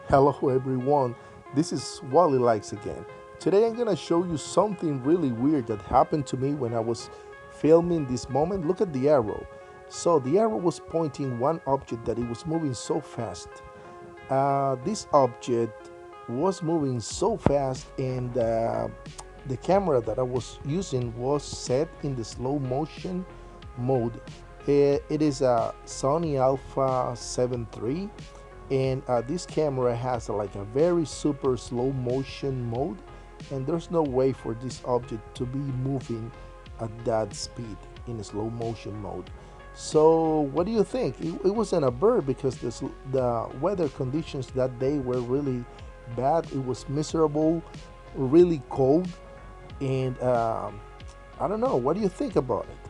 Hello everyone, this is Wally Likes again. Today I'm gonna show you something really weird that happened to me when I was filming this moment. Look at the arrow. So the arrow was pointing one object that it was moving so fast. This object was moving so fast and the camera that I was using was set in the slow motion mode. It is a Sony Alpha A7iii, and this camera has like a very super slow motion mode, and there's no way for this object to be moving at that speed in a slow motion mode. So what do you think? It wasn't a bird because the weather conditions that day were really bad. It was miserable, really cold, and I don't know. What do you think about it?